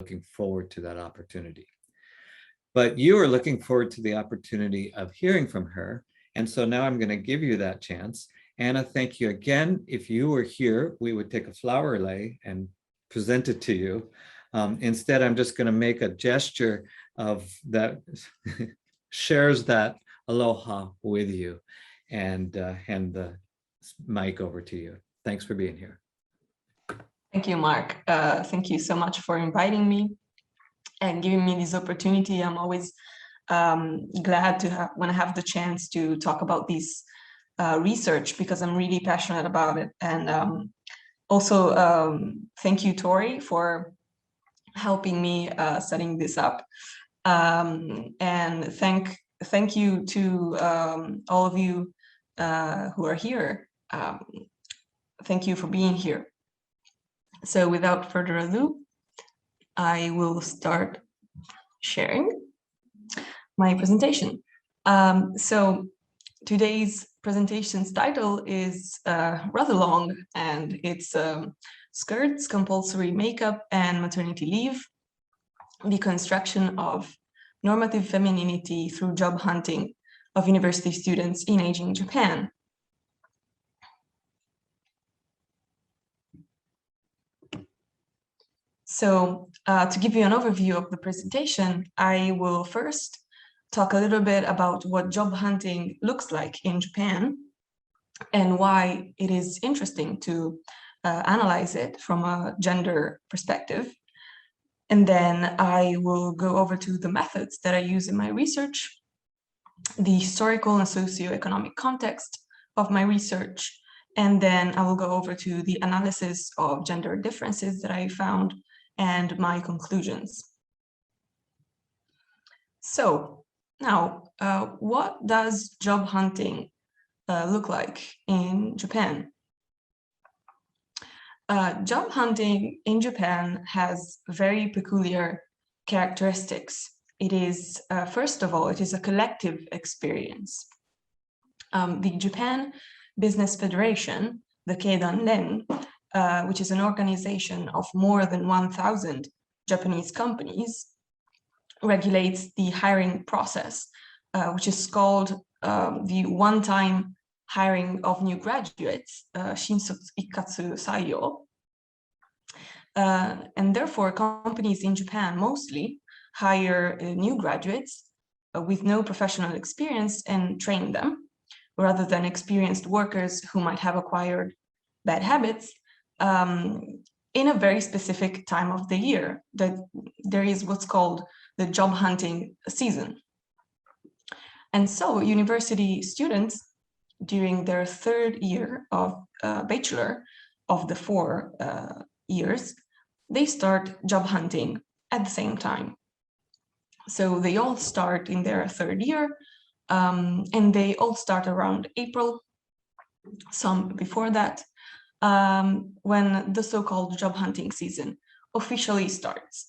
looking forward to that opportunity. But you are looking forward to the opportunity of hearing from her. And so now I'm going to give you that chance. Anna, thank you again. If you were here, we would take a flower lei and present it to you. Instead, I'm just going to make a gesture of that shares that aloha with you and hand the mic over to you. Thanks for being here. Thank you, Mark. Thank you so much for inviting me and giving me this opportunity. I'm always glad to have when I have the chance to talk about this research, because I'm really passionate about it. And also thank you, Tori, for helping me setting this up. And thank you to all of you who are here. Thank you for being here. So without further ado, I will start sharing my presentation. So today's presentation's title is rather long, and it's Skirts, Compulsory Makeup and Maternity Leave, the construction of normative femininity through job hunting of university students in aging Japan. So to give you an overview of the presentation, I will first talk a little bit about what job hunting looks like in Japan and why it is interesting to analyze it from a gender perspective. And then I will go over to the methods that I use in my research, the historical and socioeconomic context of my research, and then I will go over to the analysis of gender differences that I found and my conclusions. So now, what does job hunting look like in Japan? Job hunting in Japan has very peculiar characteristics. It is, first of all, it is a collective experience. The Japan Business Federation, the Keidanren, which is an organization of more than 1,000 Japanese companies, regulates the hiring process, which is called the one-time hiring of new graduates, Shinsotsu Ikkatsu Saiyo. And therefore, companies in Japan mostly hire new graduates with no professional experience and train them, rather than experienced workers who might have acquired bad habits in a very specific time of the year, that there is what's called the job hunting season. And so university students during their third year of bachelor of the 4 years, they start job hunting at the same time. So they all start in their third year, and they all start around April, some before that, when the so-called job hunting season officially starts.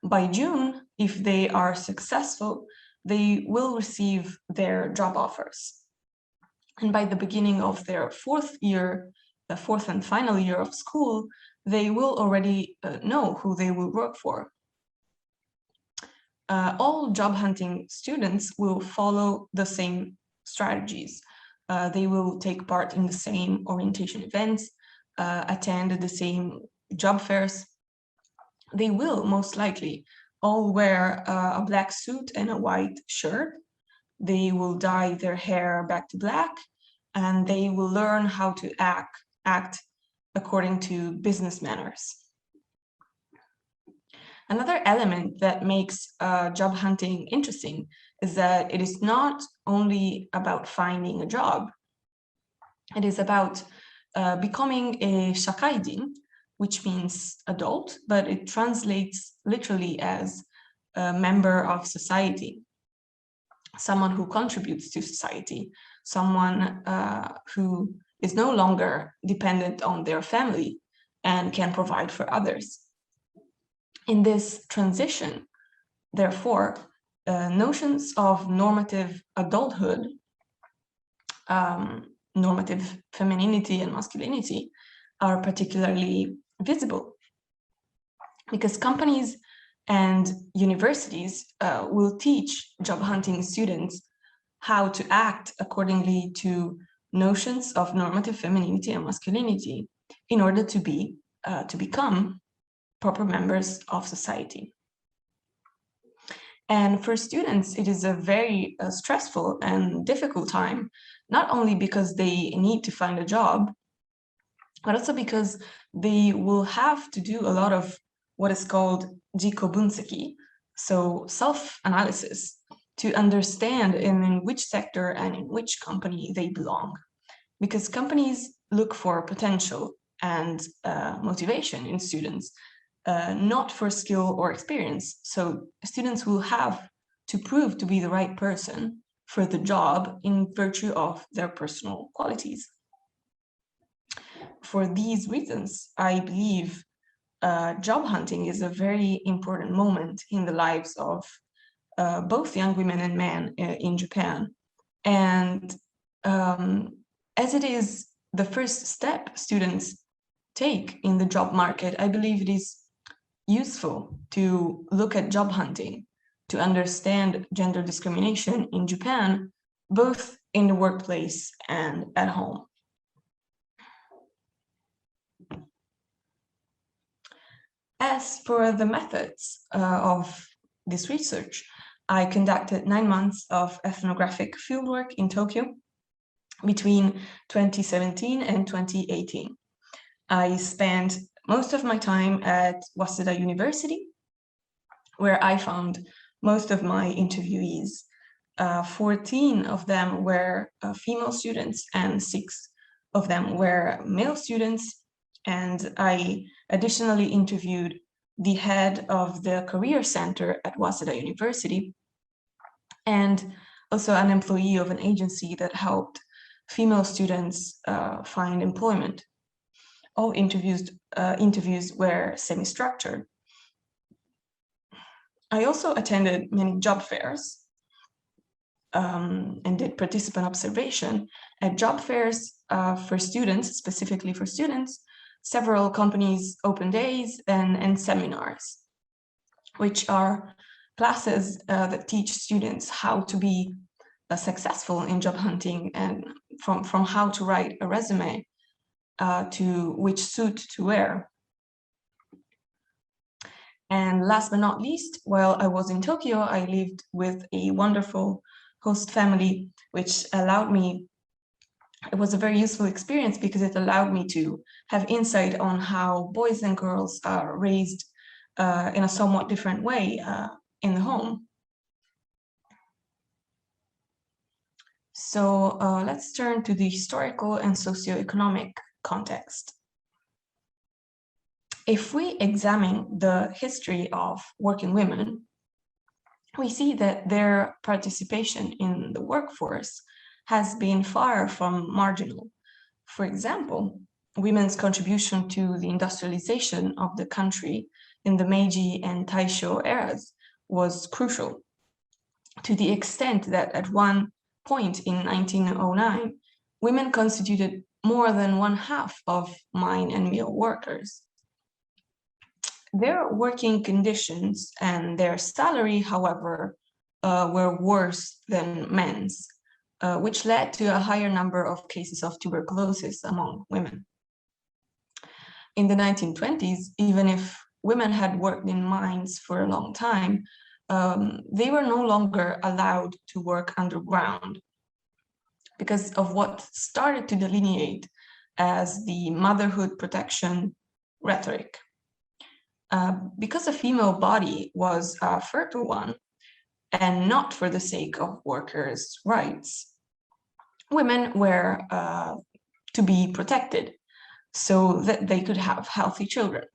By June, if they are successful, they will receive their job offers. And by the beginning of their 4th year, the 4th and final year of school, they will already know who they will work for. All job hunting students will follow the same strategies. They will take part in the same orientation events, attend the same job fairs. They will most likely all wear a black suit and a white shirt. They will dye their hair back to black, and they will learn how to act according to business manners. Another element that makes job hunting interesting is that it is not only about finding a job. It is about becoming a shakaijin, which means adult, but it translates literally as a member of society, someone who contributes to society, someone who is no longer dependent on their family and can provide for others. In this transition, therefore, notions of normative adulthood, normative femininity and masculinity are particularly visible. because companies and universities will teach job hunting students how to act accordingly to notions of normative femininity and masculinity in order to become proper members of society. And for students, it is a very stressful and difficult time, not only because they need to find a job, but also because they will have to do a lot of what is called jikobunseki, so self-analysis, to understand in which sector and in which company they belong. Because companies look for potential and motivation in students, not for skill or experience. So students will have to prove to be the right person for the job in virtue of their personal qualities. For these reasons, I believe job hunting is a very important moment in the lives of both young women and men in Japan. And as it is the first step students take in the job market, I believe it is useful to look at job hunting to understand gender discrimination in Japan, both in the workplace and at home. As for the methods of this research, I conducted 9 months of ethnographic fieldwork in Tokyo between 2017 and 2018. I spent most of my time at Waseda University, where I found most of my interviewees. 14 of them were female students and 6 of them were male students. And I additionally interviewed the head of the career center at Waseda University and also an employee of an agency that helped female students find employment. All interviews were semi-structured. I also attended many job fairs and did participant observation at job fairs for students, specifically for students. Several companies open days and seminars, which are classes that teach students how to be successful in job hunting, and from how to write a resume to which suit to wear. And last but not least, while I was in Tokyo, I lived with a wonderful host family, which allowed me, it was a very useful experience because it allowed me to have insight on how boys and girls are raised in a somewhat different way in the home. So let's turn to the historical and socioeconomic context. If we examine the history of working women, we see that their participation in the workforce has been far from marginal. For example, women's contribution to the industrialization of the country in the Meiji and Taisho eras was crucial, to the extent that at one point in 1909, women constituted more than 1/2 of mine and mill workers. Their working conditions and their salary, however, were worse than men's, which led to a higher number of cases of tuberculosis among women. In the 1920s, even if women had worked in mines for a long time, they were no longer allowed to work underground because of what started to delineate as the motherhood protection rhetoric. Because a female body was a fertile one and not for the sake of workers' rights, women were to be protected so that they could have healthy children.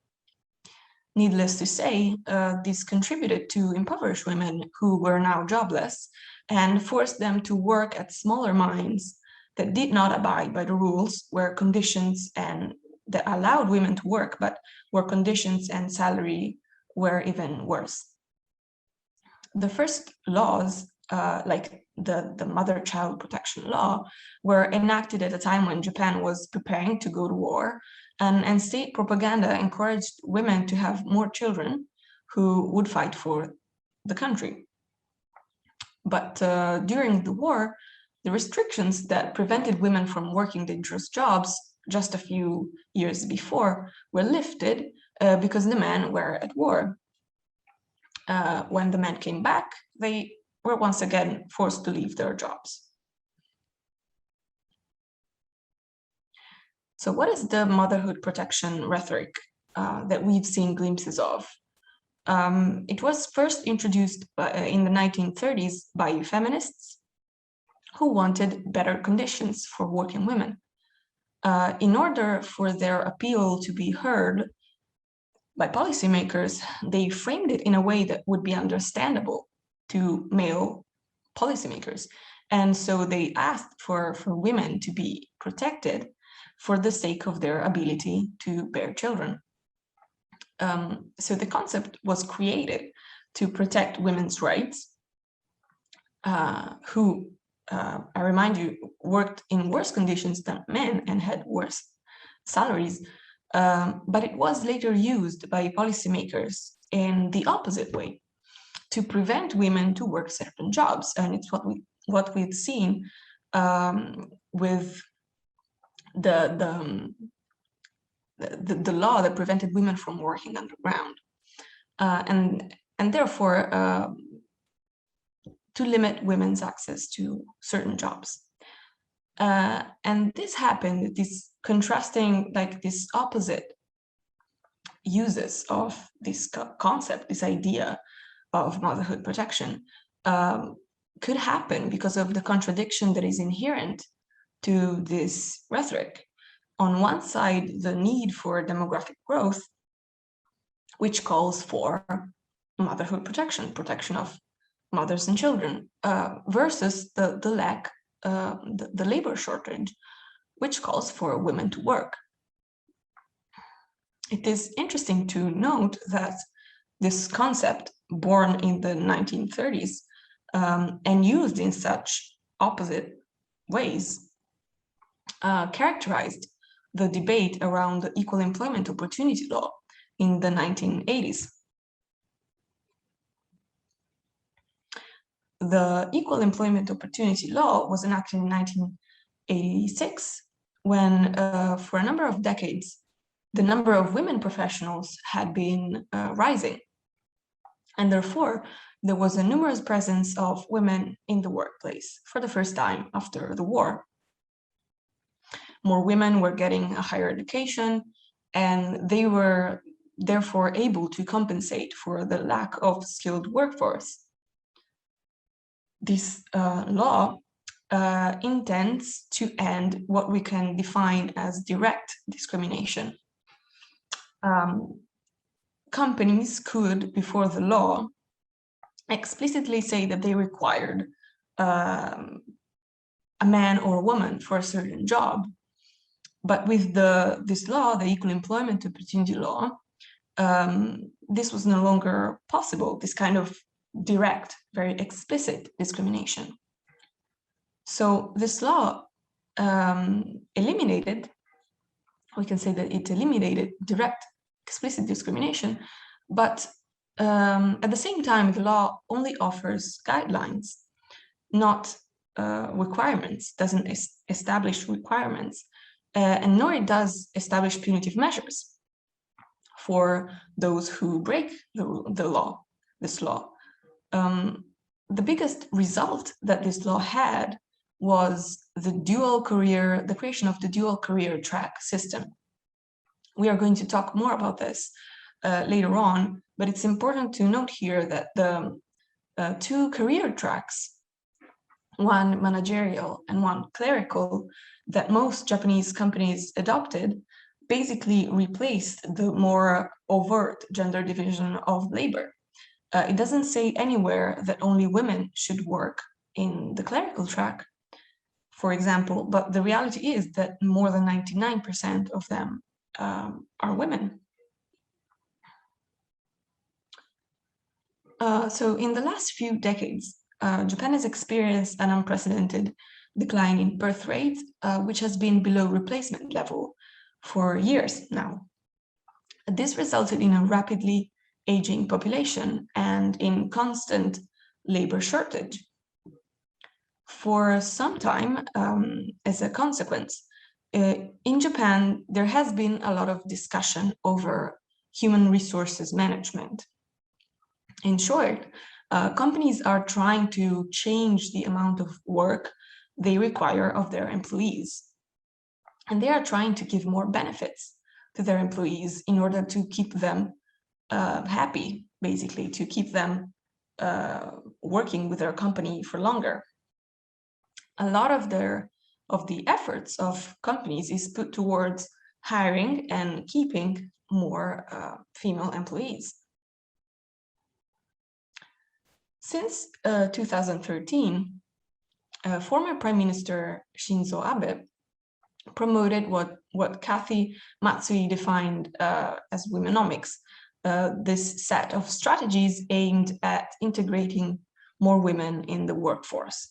Needless to say, this contributed to impoverish women who were now jobless and forced them to work at smaller mines that did not abide by the rules, where conditions and that allowed women to work, but where conditions and salary were even worse. The first laws, like the mother-child protection law, were enacted at a time when Japan was preparing to go to war and state propaganda encouraged women to have more children who would fight for the country. But during the war, the restrictions that prevented women from working dangerous jobs just a few years before were lifted because the men were at war. When the men came back, they were once again forced to leave their jobs. So what is the motherhood protection rhetoric that we've seen glimpses of? It was first introduced in the 1930s by feminists who wanted better conditions for working women. In order for their appeal to be heard by policymakers, they framed it in a way that would be understandable to male policymakers. And so they asked for women to be protected for the sake of their ability to bear children. So the concept was created to protect women's rights, who, I remind you, worked in worse conditions than men and had worse salaries. But it was later used by policymakers in the opposite way, to prevent women to work certain jobs. And it's what we've seen with the law that prevented women from working underground, and therefore to limit women's access to certain jobs. And this happened, this contrasting, like this opposite uses of this concept, this idea of motherhood protection, could happen because of the contradiction that is inherent to this rhetoric. On one side, the need for demographic growth, which calls for motherhood protection, protection of mothers and children, versus the lack, the labor shortage, which calls for women to work. It is interesting to note that this concept, born in the 1930s and used in such opposite ways, characterized the debate around the Equal Employment Opportunity Law in the 1980s. The Equal Employment Opportunity Law was enacted in 1986 when, for a number of decades, the number of women professionals had been rising. And therefore, there was a numerous presence of women in the workplace for the first time after the war. More women were getting a higher education, and they were therefore able to compensate for the lack of skilled workforce. This law intends to end what we can define as direct discrimination. Companies could, before the law, explicitly say that they required a man or a woman for a certain job. But with this law, the Equal Employment Opportunity Law, this was no longer possible, this kind of direct, very explicit discrimination. So this law eliminated, we can say that it eliminated direct, explicit discrimination, but at the same time, the law only offers guidelines, not requirements, doesn't establish requirements, and nor it does establish punitive measures for those who break this law. The biggest result that this law had was the creation of the dual career track system. We are going to talk more about this later on, but it's important to note here that the two career tracks, one managerial and one clerical, that most Japanese companies adopted, basically replaced the more overt gender division of labor. It doesn't say anywhere that only women should work in the clerical track, for example, but the reality is that more than 99% of them are women. So in the last few decades, Japan has experienced an unprecedented decline in birth rate, which has been below replacement level for years now. This resulted in a rapidly aging population and in constant labor shortage. For some time, as a consequence, in Japan, there has been a lot of discussion over human resources management. In short, companies are trying to change the amount of work they require of their employees. And they are trying to give more benefits to their employees in order to keep them happy, basically, to keep them working with their company for longer. A lot of the efforts of companies is put towards hiring and keeping more female employees. Since 2013, former Prime Minister Shinzo Abe promoted what Kathy Matsui defined as Womenomics, this set of strategies aimed at integrating more women in the workforce.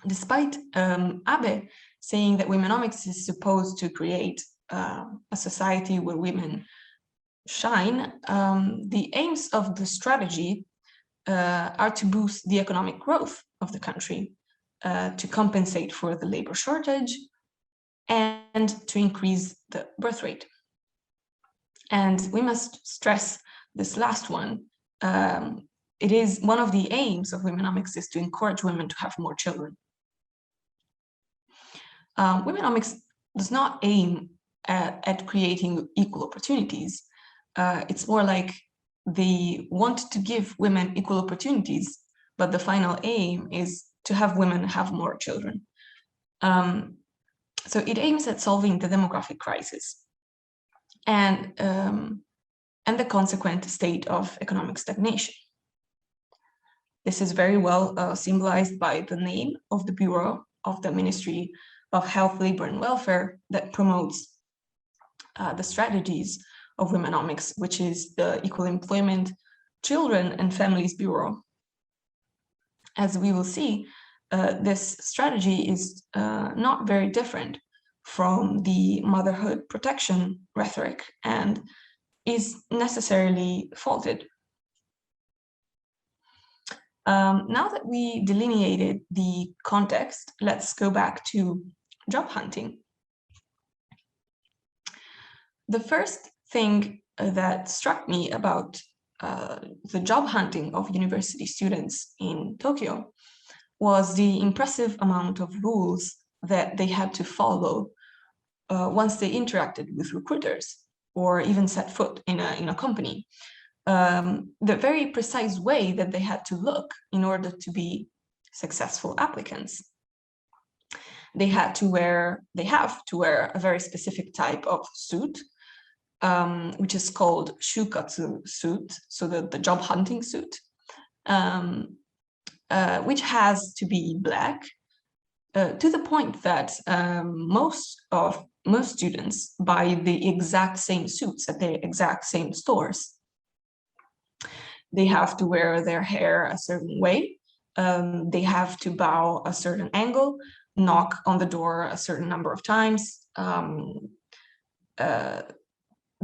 Despite Abe saying that Womenomics is supposed to create a society where women shine, the aims of the strategy are to boost the economic growth of the country, to compensate for the labor shortage, and to increase the birth rate. And we must stress this last one. It is one of the aims of Womenomics is to encourage women to have more children. Womenomics does not aim at creating equal opportunities. It's more like they want to give women equal opportunities, but the final aim is to have women have more children. So it aims at solving the demographic crisis and the consequent state of economic stagnation. This is very well symbolized by the name of the Bureau of the Ministry of Health, Labor and Welfare that promotes the strategies of Womenomics, which is the Equal Employment, Children and Families Bureau. As we will see, this strategy is not very different from the motherhood protection rhetoric and is necessarily faulted. Now that we delineated the context, let's go back to job hunting. The first thing that struck me about the job hunting of university students in Tokyo was the impressive amount of rules that they had to follow once they interacted with recruiters or even set foot in a company. The very precise way that they had to look in order to be successful applicants. They have to wear a very specific type of suit, which is called shukatsu suit, so the job hunting suit, which has to be black, to the point that most students buy the exact same suits at the exact same stores. They have to wear their hair a certain way. They have to bow a certain angle, knock on the door a certain number of times.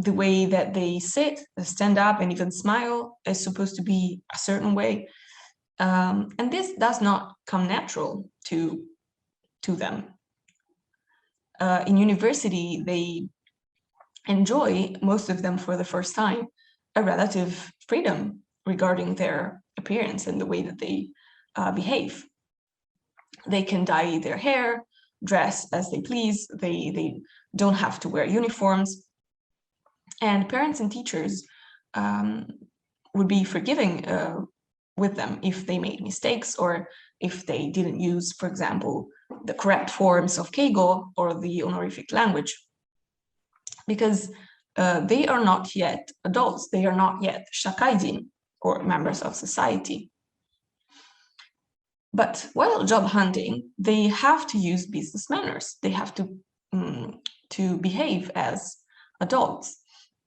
The way that they sit, stand up, and even smile is supposed to be a certain way. And this does not come natural to them. In university, they enjoy, most of them for the first time, a relative freedom regarding their appearance and the way that they behave. They can dye their hair, dress as they please. They don't have to wear uniforms. And parents and teachers would be forgiving with them if they made mistakes or if they didn't use, for example, the correct forms of keigo or the honorific language, because they are not yet adults. They are not yet shakaijin, or members of society. But while job hunting, they have to use business manners. They have to behave as adults.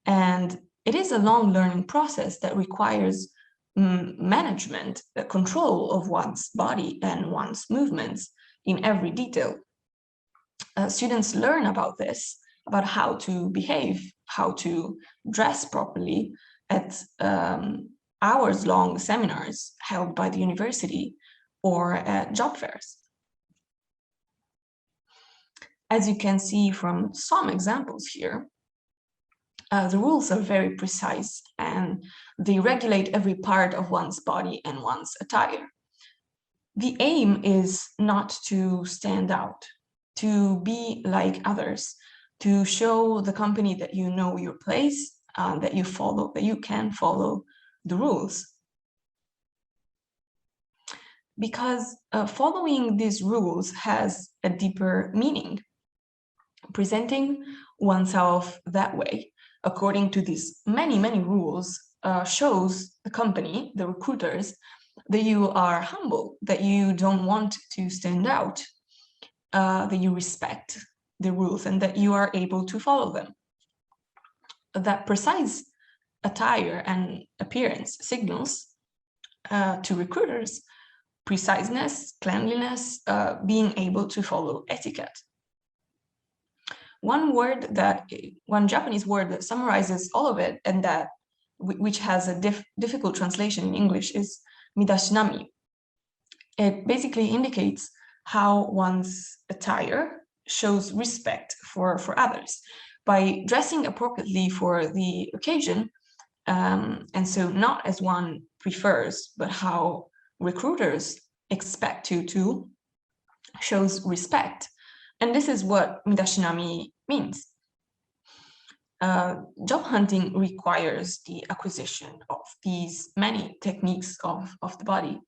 And it is a long learning process that requires management, control of one's body and one's movements in every detail. Students learn about this about how to behave, how to dress properly at hours-long seminars held by the university or at job fairs. As you can see from some examples here, the rules are very precise and they regulate every part of one's body and one's attire. The aim is not to stand out, to be like others, to show the company that you know your place, that you can follow the rules. Because following these rules has a deeper meaning. Presenting oneself that way, according to these many rules, shows the company, the recruiters, that you are humble, that you don't want to stand out, that you respect the rules and that you are able to follow them. That precise attire and appearance signals to recruiters preciseness, cleanliness, being able to follow etiquette. One Japanese word that summarizes all of it, and that which has a difficult translation in English, is midashinami. It basically indicates how one's attire shows respect for others by dressing appropriately for the occasion, and so not as one prefers, but how recruiters expect you to, shows respect. And this is what midashinami means. Job hunting requires the acquisition of these many techniques of the body.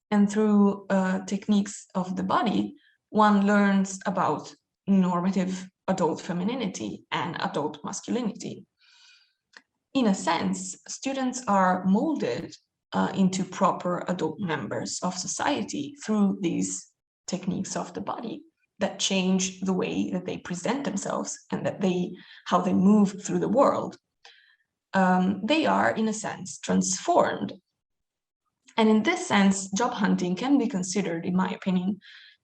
And through techniques of the body, one learns about normative adult femininity and adult masculinity. In a sense, students are molded into proper adult members of society through these techniques of the body that change the way that they present themselves and how they move through the world. They are, in a sense, transformed. And in this sense, job hunting can be considered, in my opinion,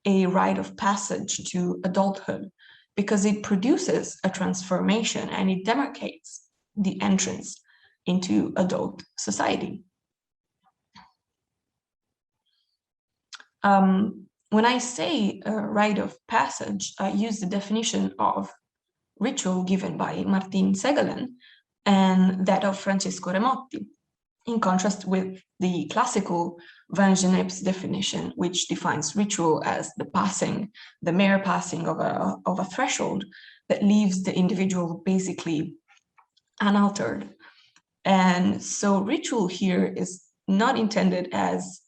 a rite of passage to adulthood, because it produces a transformation and it demarcates the entrance into adult society. When I say rite of passage, I use the definition of ritual given by Martin Segalen and that of Francesco Remotti, in contrast with the classical Van Genep's definition, which defines ritual as the mere passing of a threshold that leaves the individual basically unaltered. And so ritual here is not intended as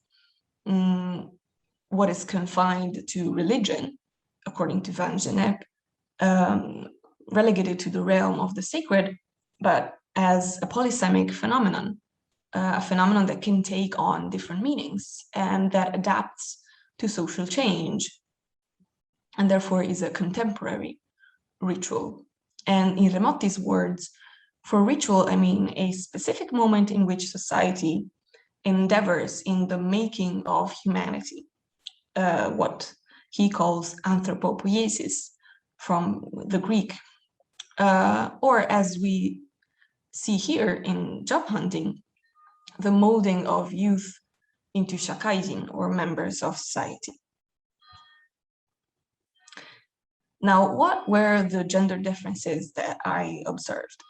what is confined to religion, according to Van Genep, relegated to the realm of the sacred, but as a polysemic phenomenon, a phenomenon that can take on different meanings and that adapts to social change, and therefore is a contemporary ritual. And in Remotti's words, for ritual, I mean a specific moment in which society endeavors in the making of humanity, what he calls anthropopoiesis from the Greek, or as we see here in job hunting, the molding of youth into shakaijin, or members of society. Now, what were the gender differences that I observed?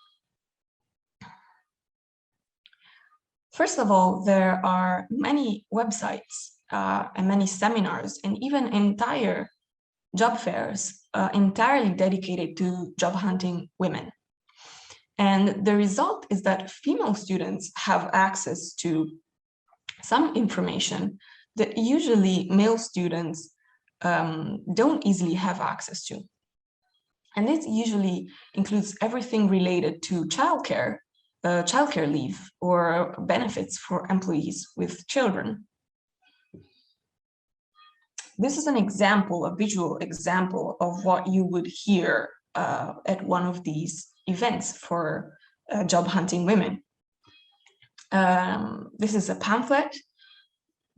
First of all, there are many websites and many seminars and even entire job fairs entirely dedicated to job hunting women. And the result is that female students have access to some information that usually male students don't easily have access to. And this usually includes everything related to childcare leave or benefits for employees with children. This is an example, a visual example of what you would hear at one of these events for job hunting women. This is a pamphlet,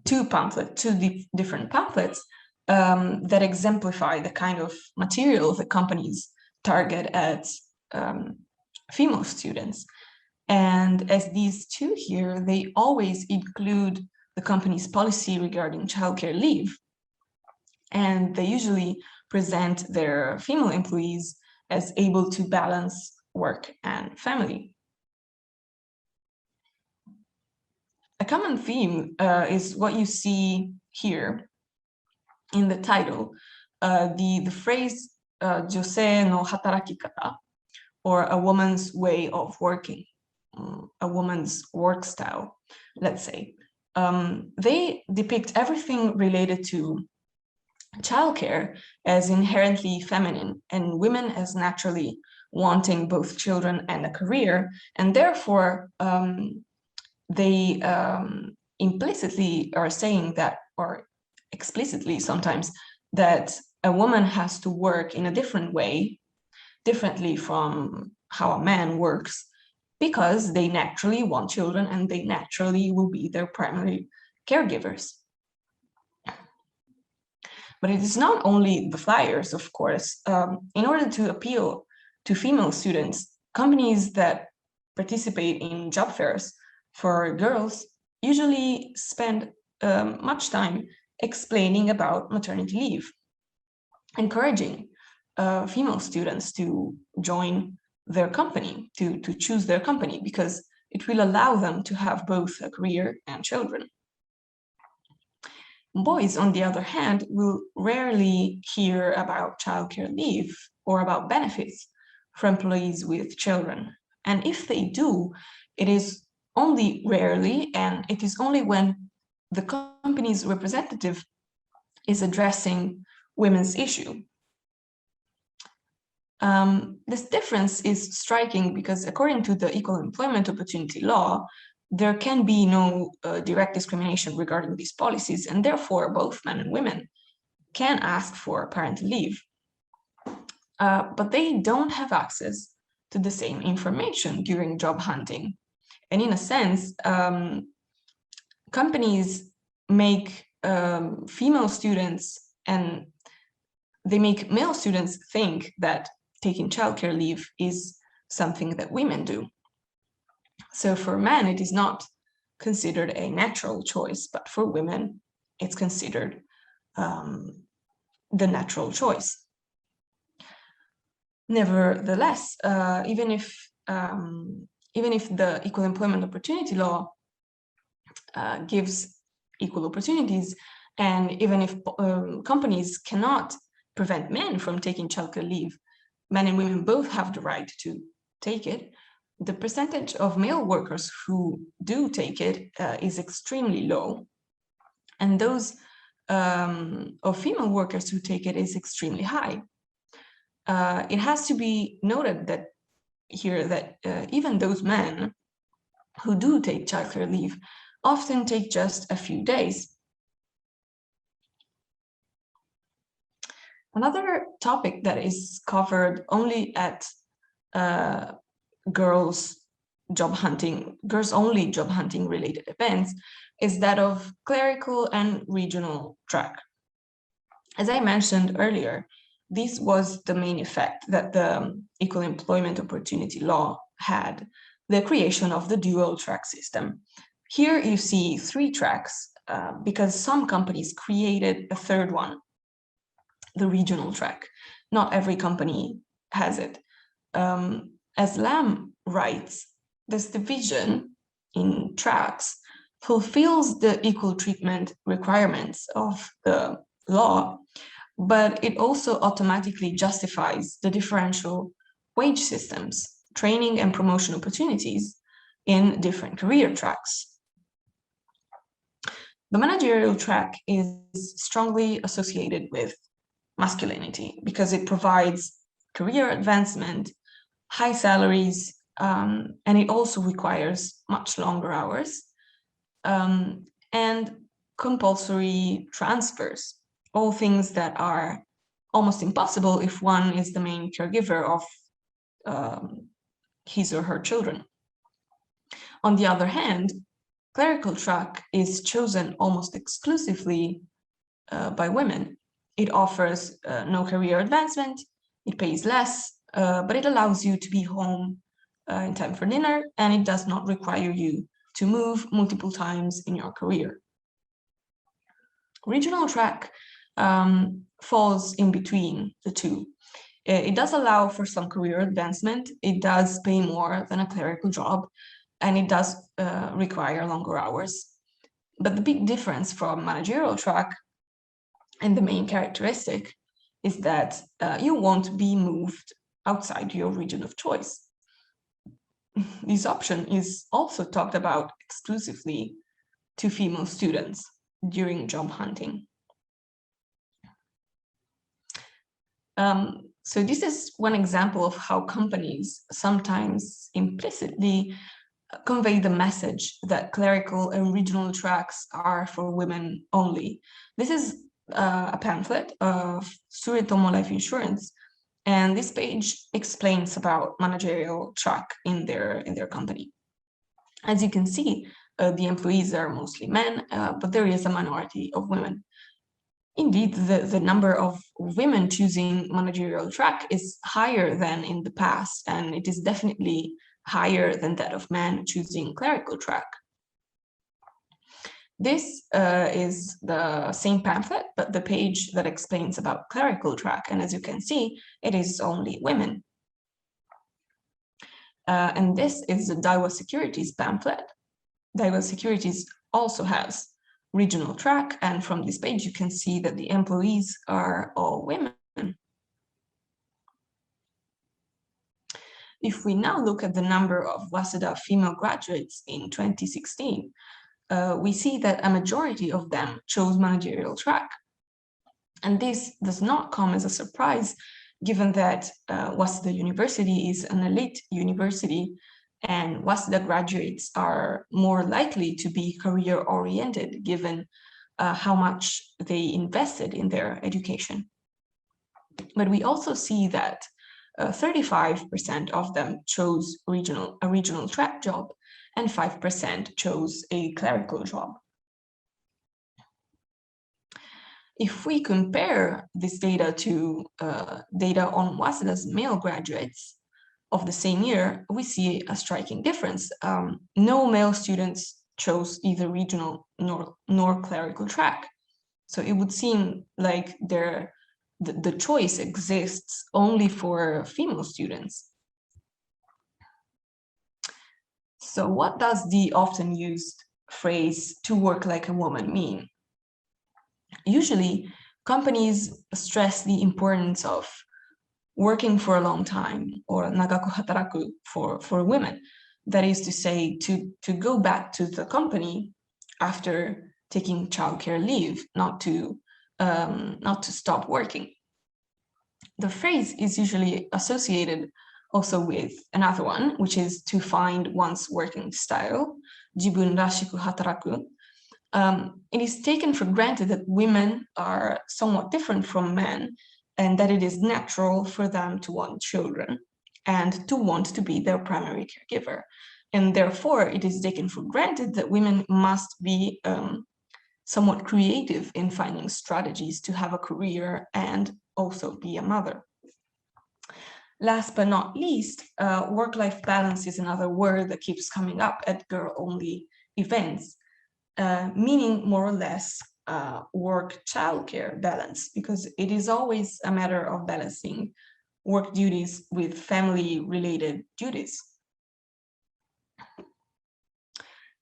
two different pamphlets that exemplify the kind of material the companies target at female students. And as these two here, they always include the company's policy regarding childcare leave. And they usually present their female employees as able to balance work and family. A common theme is what you see here in the title, the phrase "josei no hatarakikata," or a woman's way of working, a woman's work style, let's say. They depict everything related to childcare as inherently feminine and women as naturally wanting both children and a career, and therefore they implicitly are saying that, or explicitly sometimes, that a woman has to work in a different way, differently from how a man works, because they naturally want children and they naturally will be their primary caregivers. But it is not only the flyers, of course. In order to appeal to female students, companies that participate in job fairs for girls usually spend much time explaining about maternity leave, encouraging female students to join their company, to choose their company, because it will allow them to have both a career and children. Boys, on the other hand, will rarely hear about childcare leave or about benefits for employees with children. And if they do, it is only rarely, and it is only when the company's representative is addressing women's issue. This difference is striking because according to the Equal Employment Opportunity Law, there can be no direct discrimination regarding these policies, and therefore both men and women can ask for parental leave. But they don't have access to the same information during job hunting. And in a sense, companies make female students and they make male students think that taking childcare leave is something that women do. So for men, it is not considered a natural choice, but for women, it's considered the natural choice. Nevertheless, even if the Equal Employment Opportunity Law gives equal opportunities, and even if companies cannot prevent men from taking childcare leave, men and women both have the right to take it. The percentage of male workers who do take it is extremely low, and those of female workers who take it is extremely high. It has to be noted that here that even those men who do take childcare leave often take just a few days. Another topic that is covered only at girls only job hunting related events is that of clerical and regional track. As I mentioned earlier, this was the main effect that the Equal Employment Opportunity Law had, the creation of the dual track system. Here you see 3 tracks because some companies created a third one, the regional track. Not every company has it. As Lamb writes, this division in tracks fulfills the equal treatment requirements of the law, but it also automatically justifies the differential wage systems, training and promotion opportunities in different career tracks. The managerial track is strongly associated with masculinity because it provides career advancement, high salaries, and it also requires much longer hours, and compulsory transfers, all things that are almost impossible if one is the main caregiver of his or her children. On the other hand, clerical track is chosen almost exclusively by women, It offers no career advancement, it pays less, but it allows you to be home in time for dinner, and it does not require you to move multiple times in your career. Regional track falls in between the two. It does allow for some career advancement, it does pay more than a clerical job, and it does require longer hours. But the big difference from managerial track, and the main characteristic, is that you won't be moved outside your region of choice. This option is also talked about exclusively to female students during job hunting. So this is one example of how companies sometimes implicitly convey the message that clerical and regional tracks are for women only. This is a pamphlet of Suretomo Life Insurance, and this page explains about managerial track in their company. As you can see, the employees are mostly men, but there is a minority of women. Indeed, the number of women choosing managerial track is higher than in the past, and it is definitely higher than that of men choosing clerical track. This is the same pamphlet, but the page that explains about clerical track, and as you can see, it is only women. And this is the Daiwa Securities pamphlet. Daiwa Securities also has regional track, and from this page you can see that the employees are all women. If we now look at the number of Waseda female graduates in 2016, we see that a majority of them chose managerial track. And this does not come as a surprise, given that Waseda University is an elite university, and Waseda graduates are more likely to be career-oriented, given how much they invested in their education. But we also see that 35% of them chose a regional track job, and 5% chose a clerical job. If we compare this data to data on Waseda's male graduates of the same year, we see a striking difference. No male students chose either regional nor clerical track. So it would seem like the choice exists only for female students. So what does the often used phrase "to work like a woman" mean? Usually, companies stress the importance of working for a long time, or nagaku hataraku for women. That is to say, to go back to the company after taking childcare leave, not to stop working. The phrase is usually associated also with another one, which is to find one's working style, jibun rashiku hataraku. It is taken for granted that women are somewhat different from men, and that it is natural for them to want children and to want to be their primary caregiver. And therefore, it is taken for granted that women must be somewhat creative in finding strategies to have a career and also be a mother. Last but not least, work-life balance is another word that keeps coming up at girl-only events, meaning more or less work-childcare balance, because it is always a matter of balancing work duties with family-related duties.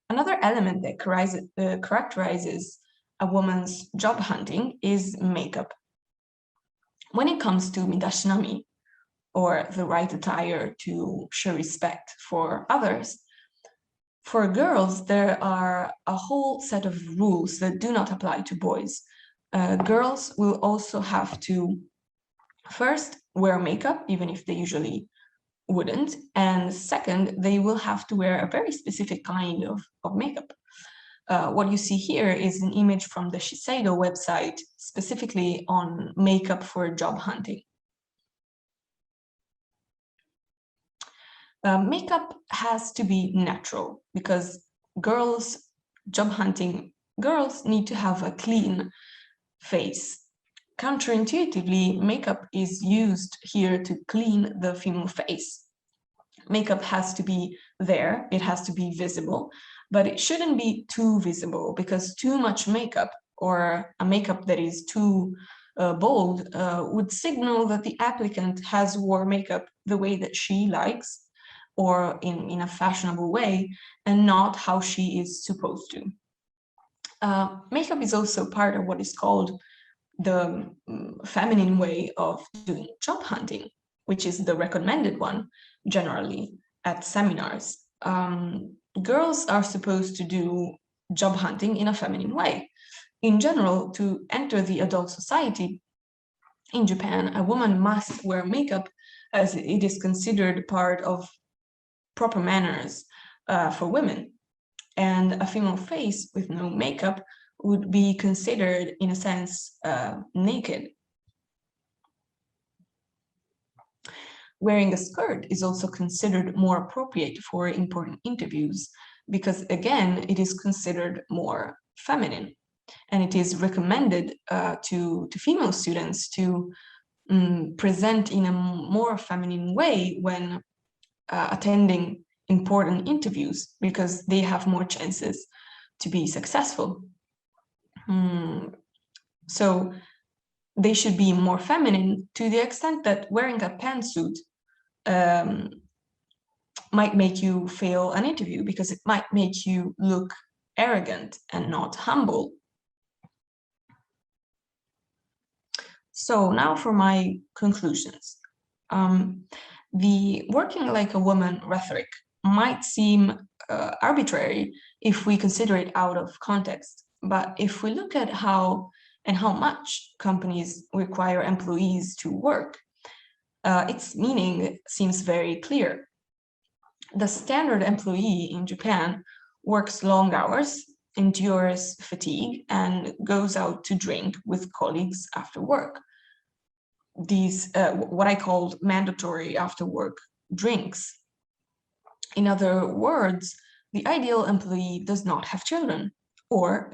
Another element that characterizes a woman's job hunting is makeup. When it comes to midashinami, or the right attire to show respect for others, for girls, there are a whole set of rules that do not apply to boys. Girls will also have to first wear makeup, even if they usually wouldn't. And second, they will have to wear a very specific kind of makeup. What you see here is an image from the Shiseido website, specifically on makeup for job hunting. Makeup has to be natural, because job hunting girls need to have a clean face. counterintuitively, makeup is used here to clean the female face. Makeup has to be there, it has to be visible, but it shouldn't be too visible, because too much makeup, or a makeup that is too bold, would signal that the applicant has worn makeup the way that she likes, or in a fashionable way, and not how she is supposed to. Makeup is also part of what is called the feminine way of doing job hunting, which is the recommended one generally at seminars. Girls are supposed to do job hunting in a feminine way. In general, to enter the adult society in Japan, a woman must wear makeup, as it is considered part of proper manners for women. And a female face with no makeup would be considered, in a sense, naked. Wearing a skirt is also considered more appropriate for important interviews, because again, it is considered more feminine. And it is recommended to female students to present in a more feminine way when attending important interviews, because they have more chances to be successful. So they should be more feminine, to the extent that wearing a pantsuit might make you fail an interview, because it might make you look arrogant and not humble. So now for my conclusions. The working like a woman rhetoric might seem arbitrary if we consider it out of context, but if we look at how much companies require employees to work, its meaning seems very clear. The standard employee in Japan works long hours, endures fatigue, and goes out to drink with colleagues after work. These, what I called mandatory after work drinks. In other words, the ideal employee does not have children, or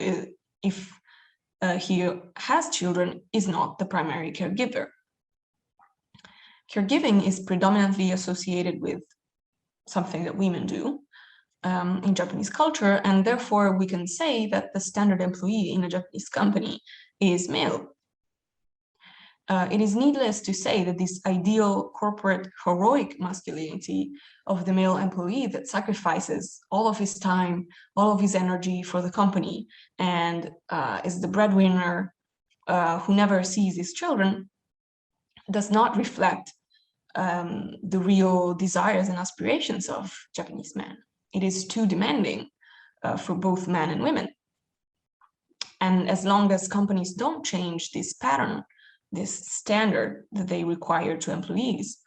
if he has children, is not the primary caregiver. Caregiving is predominantly associated with something that women do in Japanese culture, and therefore we can say that the standard employee in a Japanese company is male. It is needless to say that this ideal corporate heroic masculinity of the male employee that sacrifices all of his time, all of his energy for the company, and is the breadwinner who never sees his children, does not reflect the real desires and aspirations of Japanese men. It is too demanding for both men and women. And as long as companies don't change this pattern, this standard that they require to employees,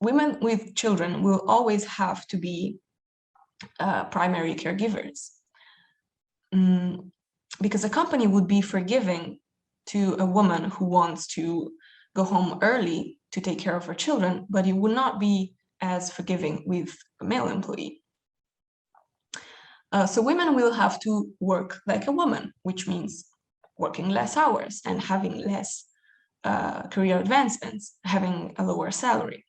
women with children will always have to be primary caregivers. Because a company would be forgiving to a woman who wants to go home early to take care of her children, but it would not be as forgiving with a male employee. So women will have to work like a woman, which means working less hours and having less career advancements, having a lower salary.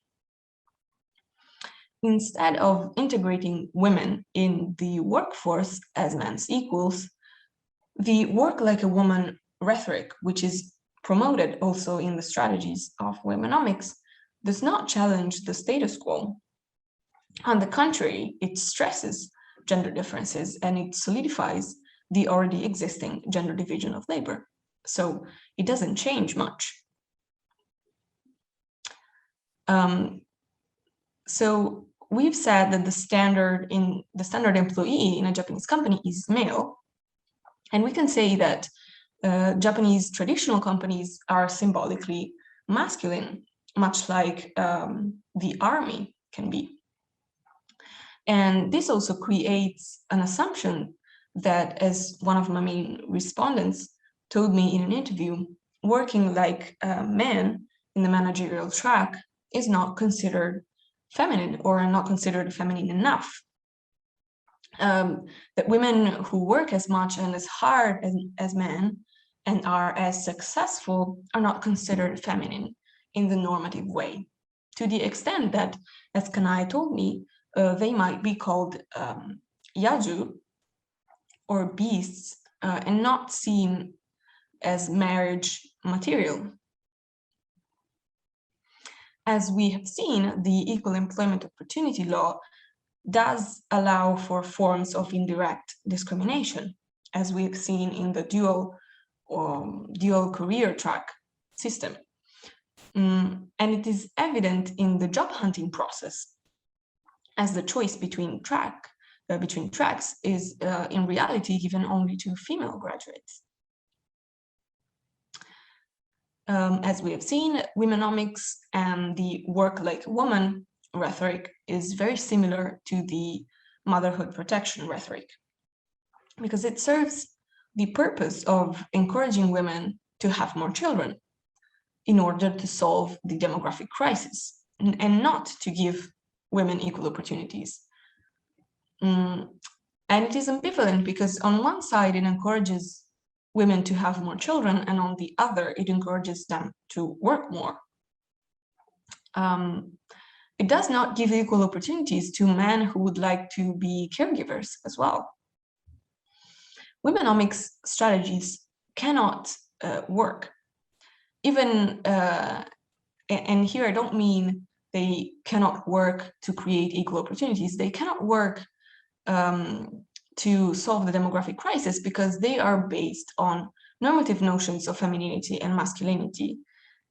Instead of integrating women in the workforce as men's equals, the work like a woman rhetoric, which is promoted also in the strategies of Womenomics, does not challenge the status quo. On the contrary, it stresses gender differences and it solidifies the already existing gender division of labor. So it doesn't change much. So we've said that the standard employee in a Japanese company is male, and we can say that Japanese traditional companies are symbolically masculine, much like the army can be. And this also creates an assumption that, as one of my main respondents told me in an interview, working like a man in the managerial track is not considered feminine or not considered feminine enough. That women who work as much and as hard as men and are as successful are not considered feminine in the normative way, to the extent that, as Kanai told me, they might be called yaju, or beasts, and not seen as marriage material. As we have seen, the Equal Employment Opportunity Law does allow for forms of indirect discrimination, as we have seen in the dual career track system. And it is evident in the job hunting process, as the choice between tracks is in reality given only to female graduates. As we have seen, Womenomics and the work like woman rhetoric is very similar to the motherhood protection rhetoric, because it serves the purpose of encouraging women to have more children in order to solve the demographic crisis, and not to give women equal opportunities. And it is ambivalent, because on one side it encourages women to have more children, and on the other it encourages them to work more. It does not give equal opportunities to men who would like to be caregivers as well. Womenomics strategies cannot work. Even, and here I don't mean they cannot work to create equal opportunities, they cannot work to solve the demographic crisis, because they are based on normative notions of femininity and masculinity,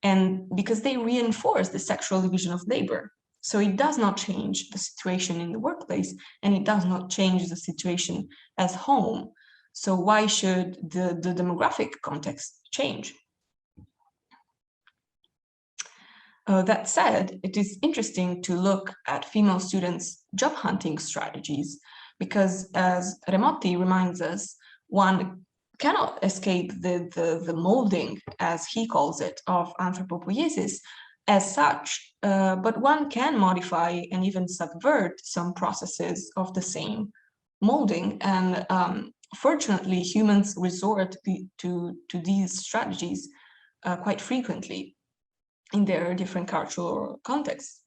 and because they reinforce the sexual division of labor. So it does not change the situation in the workplace, and it does not change the situation as home. So why should the demographic context change? That said, it is interesting to look at female students' job hunting strategies, because as Remotti reminds us, one cannot escape the molding, as he calls it, of anthropopoiesis as such, but one can modify and even subvert some processes of the same molding. And fortunately, humans resort to these strategies quite frequently in their different cultural contexts.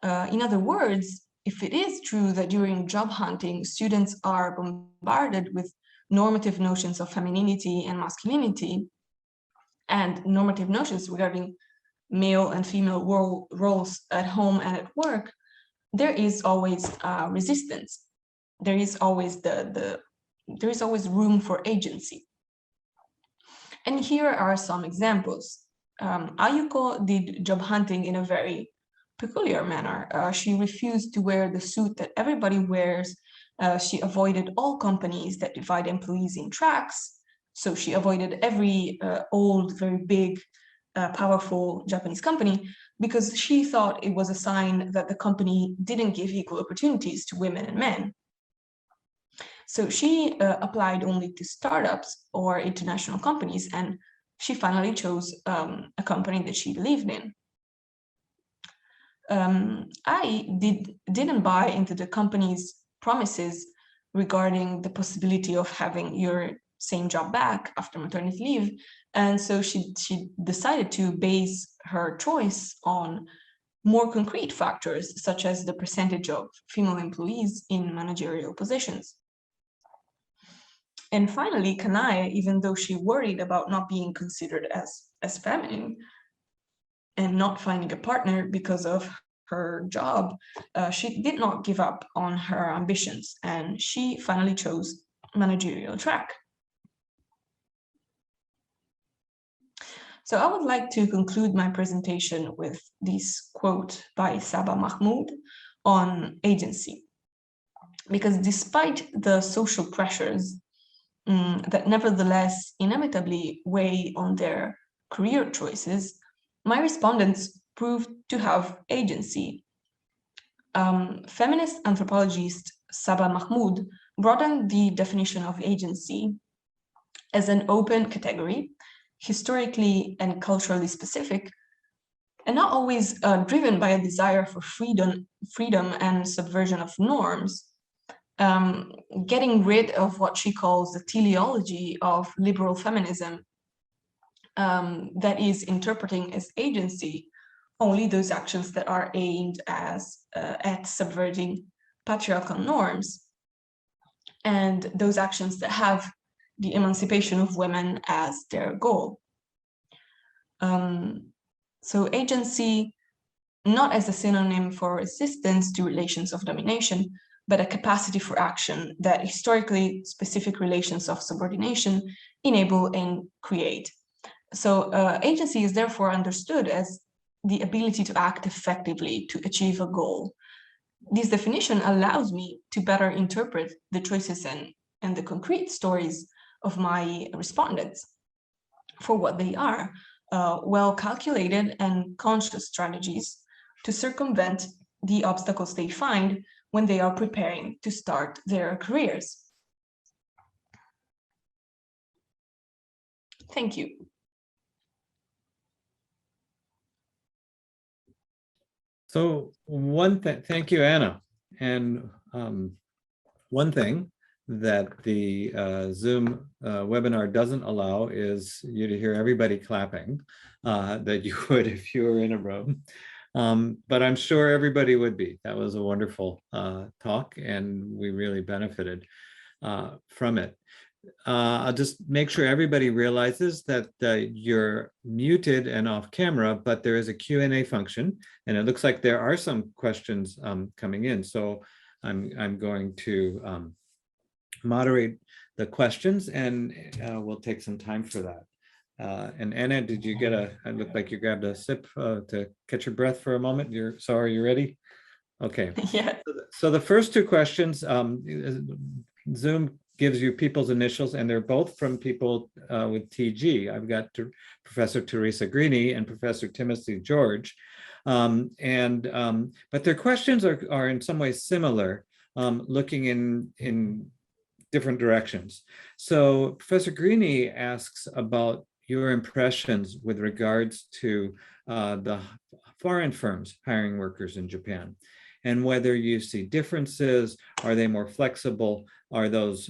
In other words, if it is true that during job hunting, students are bombarded with normative notions of femininity and masculinity, and normative notions regarding male and female roles at home and at work, there is always resistance. There is always there is always room for agency. And here are some examples. Ayuko did job hunting in a very peculiar manner. She refused to wear the suit that everybody wears. She avoided all companies that divide employees in tracks. So she avoided every old, very big, powerful Japanese company, because she thought it was a sign that the company didn't give equal opportunities to women and men. So she applied only to startups or international companies, and she finally chose a company that she believed in. I didn't buy into the company's promises regarding the possibility of having your same job back after maternity leave, and so she decided to base her choice on more concrete factors, such as the percentage of female employees in managerial positions. And finally, Kanai, even though she worried about not being considered as feminine and not finding a partner because of her job, she did not give up on her ambitions, and she finally chose managerial track. So I would like to conclude my presentation with this quote by Saba Mahmoud on agency, because despite the social pressures that nevertheless inevitably weigh on their career choices, my respondents proved to have agency. Feminist anthropologist Saba Mahmoud broadened the definition of agency as an open category, historically and culturally specific, and not always driven by a desire for freedom and subversion of norms, getting rid of what she calls the teleology of liberal feminism, that is interpreting as agency only those actions that are aimed at subverting patriarchal norms, and those actions that have the emancipation of women as their goal. So agency, not as a synonym for resistance to relations of domination, but a capacity for action that historically specific relations of subordination enable and create. So agency is therefore understood as the ability to act effectively to achieve a goal. This definition allows me to better interpret the choices and the concrete stories of my respondents for what they are, well-calculated and conscious strategies to circumvent the obstacles they find when they are preparing to start their careers. Thank you. So one thing, thank you, Anna. And one thing that the Zoom webinar doesn't allow is you to hear everybody clapping that you would if you were in a room. But I'm sure everybody would be. That was a wonderful talk, and we really benefited from it. I'll just make sure everybody realizes that you're muted and off camera, but there is a Q&A function, and it looks like there are some questions coming in. So I'm going to moderate the questions, and we'll take some time for that. And Anna, did you get it looked like you grabbed a sip to catch your breath for a moment. Are you ready? Okay. Yeah. So the first two questions, Zoom gives you people's initials, and they're both from people with TG. I've got Professor Teresa Greeny and Professor Timothy George. But their questions are in some ways similar, looking in different directions. So Professor Greeny asks about your impressions with regards to the foreign firms hiring workers in Japan, and whether you see differences. Are they more flexible? Are those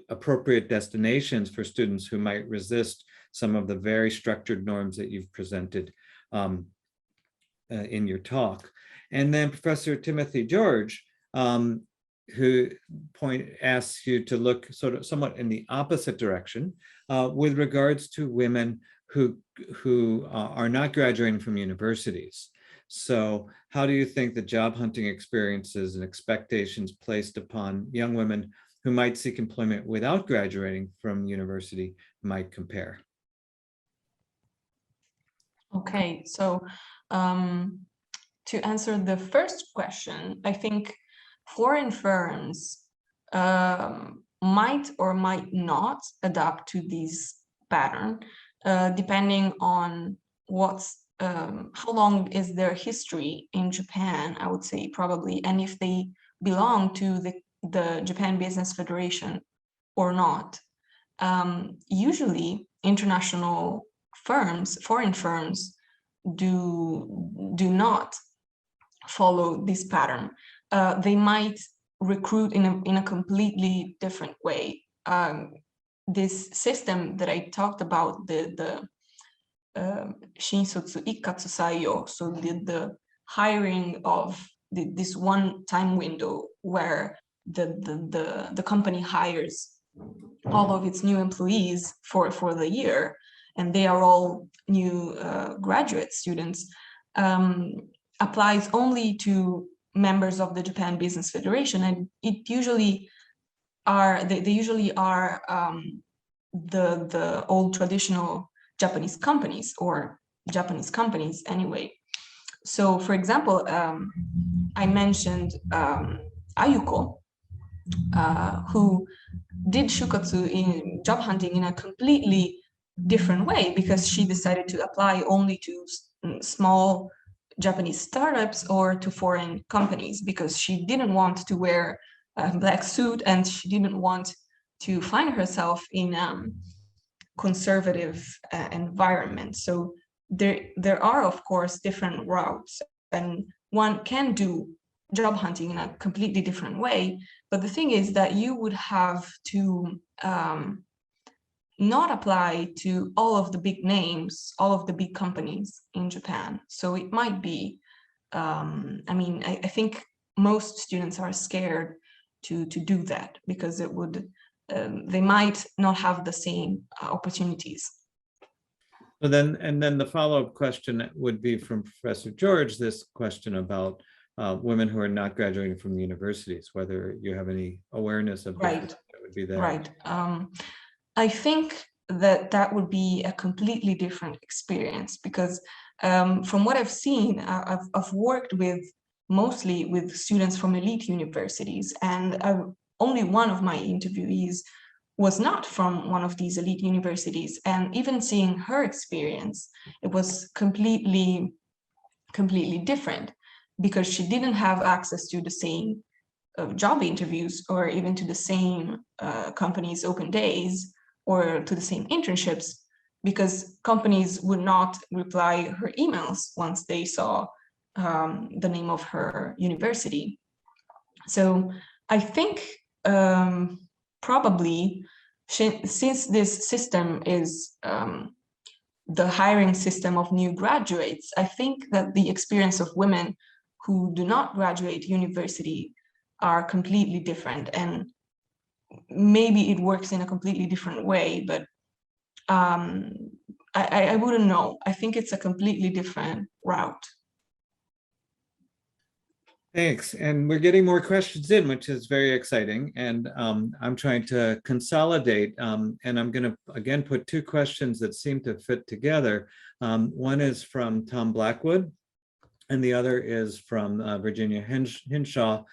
appropriate destinations for students who might resist some of the very structured norms that you've presented in your talk? And then Professor Timothy George, who asks you to look somewhat in the opposite direction with regards to women who are not graduating from universities. So how do you think the job hunting experiences and expectations placed upon young women who might seek employment without graduating from university might compare? Okay, so to answer the first question, I think foreign firms might or might not adapt to this pattern, depending on how long is their history in Japan, I would say probably, and if they belong to the Japan Business Federation or not. Usually, international firms, foreign firms, do not follow this pattern. They might recruit in a completely different way. This system that I talked about, the Shinsotsu Ikkatsu Saiyo, so the hiring of this one time window where the company hires all of its new employees for the year, and they are all new graduate students, applies only to members of the Japan Business Federation, and it usually are they usually are the old traditional Japanese companies, or Japanese companies anyway. So, for example, I mentioned Ayuko, who did shukatsu in job hunting in a completely different way, because she decided to apply only to small Japanese startups or to foreign companies, because she didn't want to wear a black suit, and she didn't want to find herself in conservative environment. So there are, of course, different routes, and one can do job hunting in a completely different way. But the thing is that you would have to not apply to all of the big names, all of the big companies in Japan. So it might be, I think most students are scared to do that because it would, they might not have the same opportunities. So then the follow-up question would be from Professor George, this question about women who are not graduating from the universities, whether you have any awareness of Right. that would be there. Right. I think that would be a completely different experience because from what I've seen, I've worked mostly with students from elite universities, and only one of my interviewees was not from one of these elite universities. And even seeing her experience, it was completely different because she didn't have access to the same job interviews or even to the same companies' open days or to the same internships, because companies would not reply her emails once they saw the name of her university. So I think probably since this system is the hiring system of new graduates, I think that the experience of women who do not graduate university are completely different, and maybe it works in a completely different way, but I wouldn't know. I think it's a completely different route. Thanks. And we're getting more questions in, which is very exciting. And I'm trying to consolidate, and I'm going to, again, put two questions that seem to fit together. One is from Tom Blackwood, and the other is from Virginia Hinshaw,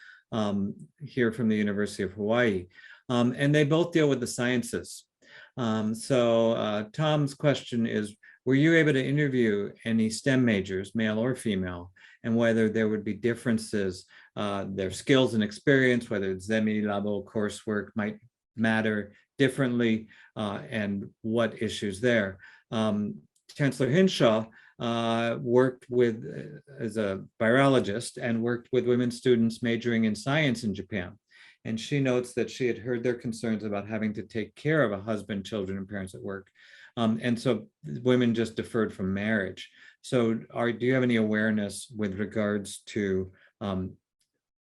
here from the University of Hawaii. And they both deal with the sciences. So Tom's question is, were you able to interview any STEM majors, male or female, and whether there would be differences, their skills and experience, whether it's semi-labo coursework might matter differently, and what issues there. Chancellor Hinshaw worked with, as a virologist, and worked with women students majoring in science in Japan. And she notes that she had heard their concerns about having to take care of a husband, children, and parents at work. And so women just deferred from marriage. So do you have any awareness with regards to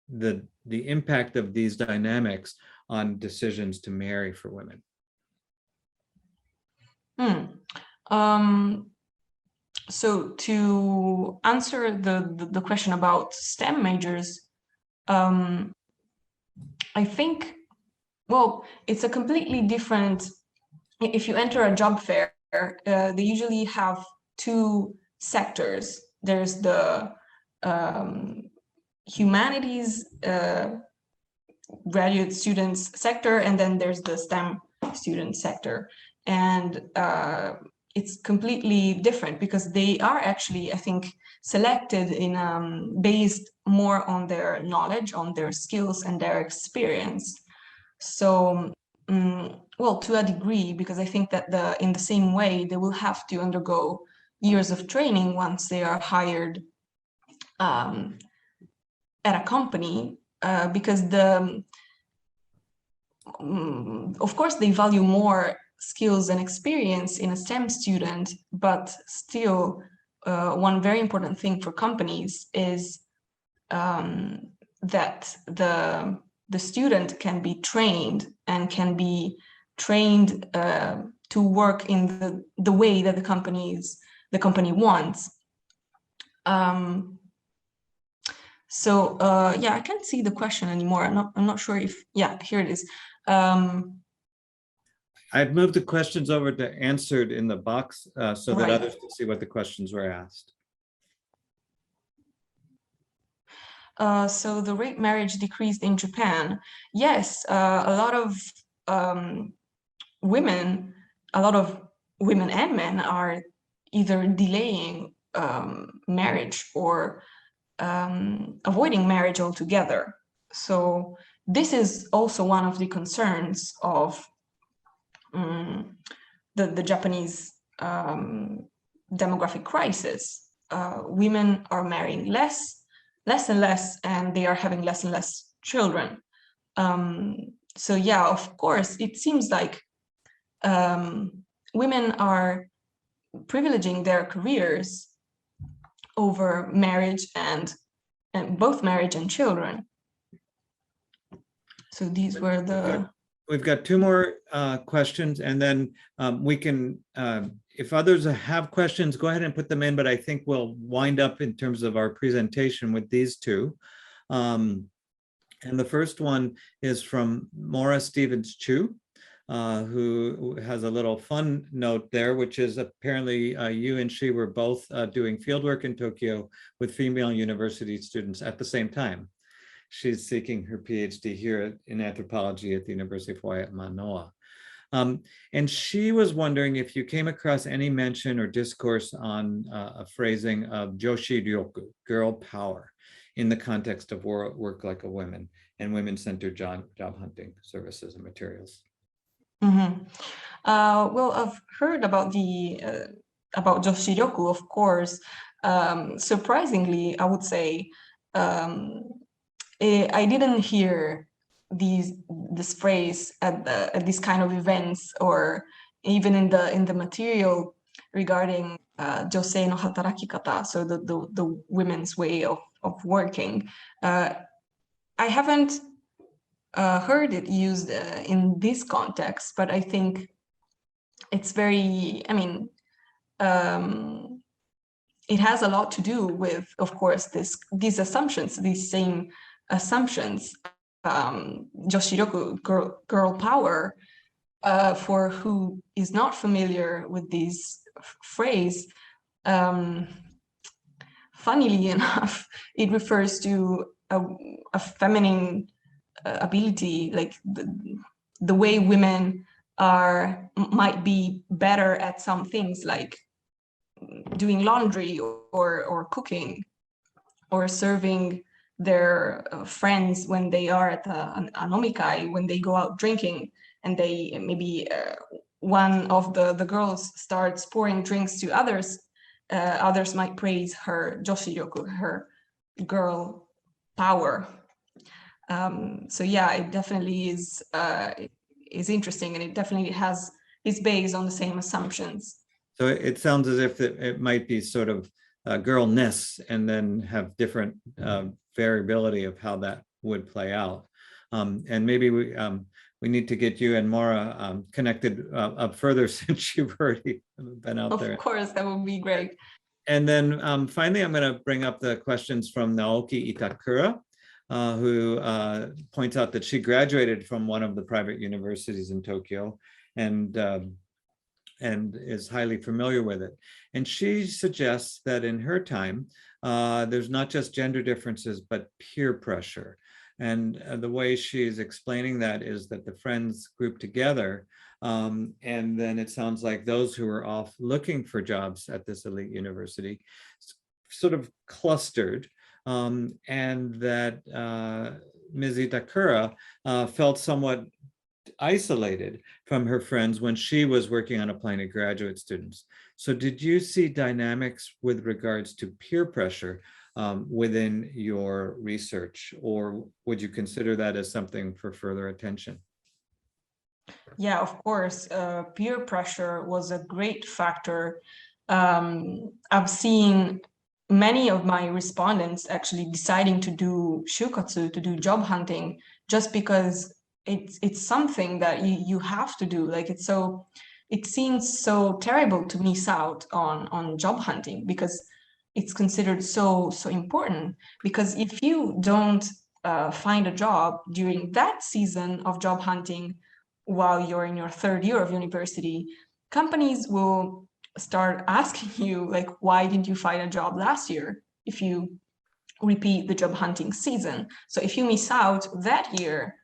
the impact of these dynamics on decisions to marry for women? So to answer the question about STEM majors, I think, well, it's a completely different, if you enter a job fair, they usually have two sectors. There's the humanities graduate students sector, and then there's the STEM student sector. And it's completely different because they are actually, I think, selected in based more on their knowledge, on their skills and their experience. So, well, to a degree, because I think that in the same way, they will have to undergo years of training once they are hired at a company, because of course, they value more skills and experience in a STEM student, but still, one very important thing for companies is that the student can be trained and can be trained to work in the way that the company wants. So yeah, I can't see the question anymore. I'm not sure if, yeah, here it is. I've moved the questions over to answered in the box so that others can see what the questions were asked. So the rape marriage decreased in Japan. Yes, a lot of women and men are either delaying marriage or avoiding marriage altogether. So this is also one of the concerns of the Japanese demographic crisis. Women are marrying less, less and less, and they are having less and less children. So yeah, of course, it seems like women are privileging their careers over marriage and both marriage and children. So these were the... We've got two more questions, and then we can, if others have questions, go ahead and put them in, but I think we'll wind up in terms of our presentation with these two. And the first one is from Maura Stevens-Chu, who has a little fun note there, which is apparently you and she were both doing fieldwork in Tokyo with female university students at the same time. She's seeking her PhD here in anthropology at the University of Hawaii at Manoa. And she was wondering if you came across any mention or discourse on a phrasing of joshi ryoku, girl power, in the context of work like a woman and women-centered job hunting services and materials. Mm-hmm. Well, I've heard about about joshi ryoku, of course. Surprisingly, I would say, I didn't hear this phrase at these kind of events, or even in the material regarding josei no hataraki kata, so the women's way of working. I haven't heard it used in this context, but I think it's very, I mean, it has a lot to do with, of course, these assumptions, these same assumptions. Joshi ryoku, girl power, for who is not familiar with this phrase, funnily enough, it refers to a feminine ability, like the way women might be better at some things, like doing laundry or cooking or serving their friends when they are at a nomikai, when they go out drinking, and they maybe one of the girls starts pouring drinks to others. Others might praise her joshi ryoku, her girl power. So yeah, it definitely is interesting, and it definitely is based on the same assumptions. So it sounds as if it might be sort of girlness, and then have different variability of how that would play out. And maybe we need to get you and Maura connected up further, since you've already been out there. Of course, that would be great. And then finally, I'm going to bring up the questions from Naoki Itakura, who points out that she graduated from one of the private universities in Tokyo, and is highly familiar with it. And she suggests that in her time, there's not just gender differences, but peer pressure. And the way she's explaining that is that the friends group together, and then it sounds like those who are off looking for jobs at this elite university sort of clustered, and that Ms. Itakura felt somewhat isolated from her friends when she was working on applying to graduate students. So did you see dynamics with regards to peer pressure within your research, or would you consider that as something for further attention? Yeah, of course, peer pressure was a great factor. I've seen many of my respondents actually deciding to do shukatsu, to do job hunting, just because it's something that you have to do. Like it seems so terrible to miss out on job hunting, because it's considered so important. Because if you don't find a job during that season of job hunting while you're in your third year of university, companies will start asking you, like, why didn't you find a job last year if you repeat the job hunting season? So if you miss out that year,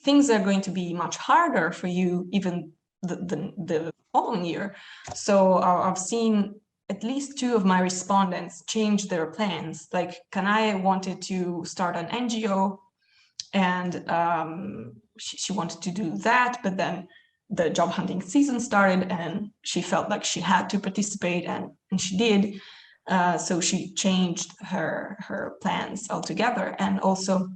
things are going to be much harder for you even the following year. So I've seen at least 2 of my respondents change their plans. Like Kanae wanted to start an NGO, and she wanted to do that, but then the job hunting season started and she felt like she had to participate, and she did. So she changed her plans altogether. And also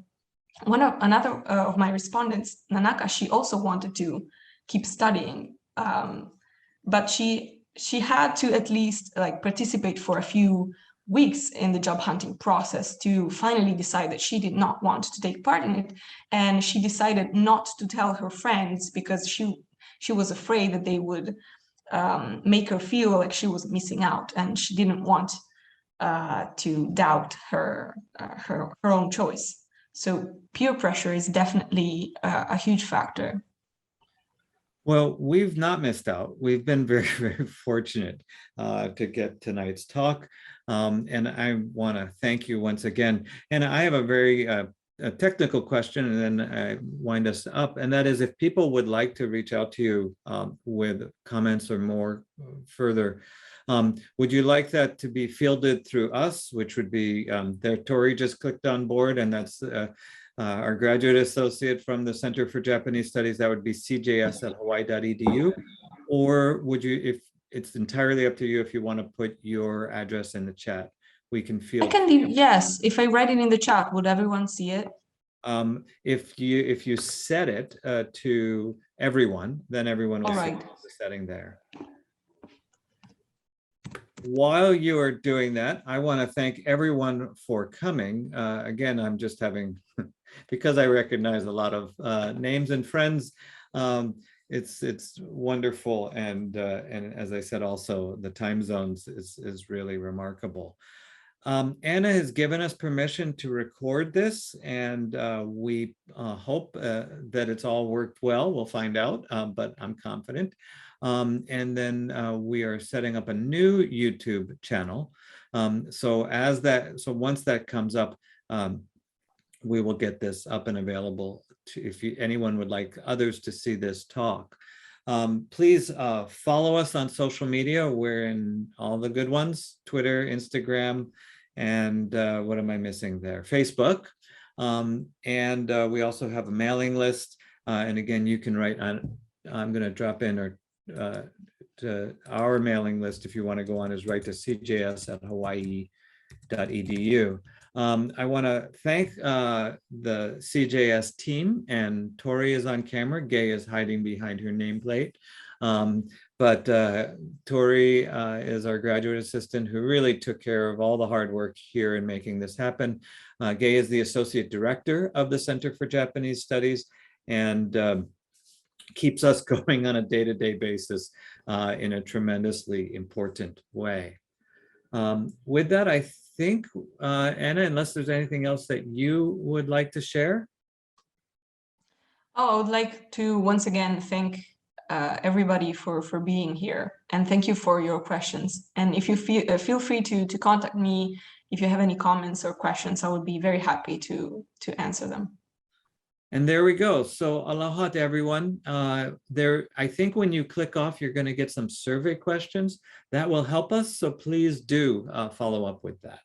another of my respondents, Nanaka, she also wanted to keep studying, but she had to at least like participate for a few weeks in the job hunting process to finally decide that she did not want to take part in it. And she decided not to tell her friends because she was afraid that they would make her feel like she was missing out, and she didn't want to doubt her own choice. So peer pressure is definitely a huge factor. Well, we've not missed out. We've been very, very fortunate to get tonight's talk. And I want to thank you once again. And I have a very a technical question, and then I wind us up. And that is, if people would like to reach out to you with comments or more further, would you like that to be fielded through us, which would be there? Tori just clicked on board, and that's our graduate associate from the Center for Japanese Studies. That would be cjs@hawaii.edu. Or would you, if it's entirely up to you, if you want to put your address in the chat, we can field. I can do, yes. If I write it in the chat, would everyone see it? If you set it to everyone, then everyone will see the setting there. While you are doing that, I want to thank everyone for coming. Again, I'm just having, because I recognize a lot of names and friends, it's wonderful. And as I said, also the time zones is really remarkable. Anna has given us permission to record this, and we hope that it's all worked well. We'll find out, but I'm confident. And then we are setting up a new YouTube channel. So once that comes up, we will get this up and available to, if anyone would like others to see this talk. Please follow us on social media. We're in all the good ones: Twitter, Instagram, and what am I missing there? Facebook. And we also have a mailing list. And again, you can write on, I'm going to drop in or to our mailing list if you want to go on, is write to cjs@hawaii.edu. I want to thank the CJS team, and Tori is on camera. Gay is hiding behind her nameplate. But Tori is our graduate assistant who really took care of all the hard work here in making this happen. Gay is the associate director of the Center for Japanese Studies, and keeps us going on a day-to-day basis in a tremendously important way. With that, I think, Anna, unless there's anything else that you would like to share? Oh, I would like to once again thank everybody for being here, and thank you for your questions. And if you feel free to contact me if you have any comments or questions. I would be very happy to answer them. And there we go. So aloha to everyone. I think when you click off, you're going to get some survey questions that will help us. So please do follow up with that.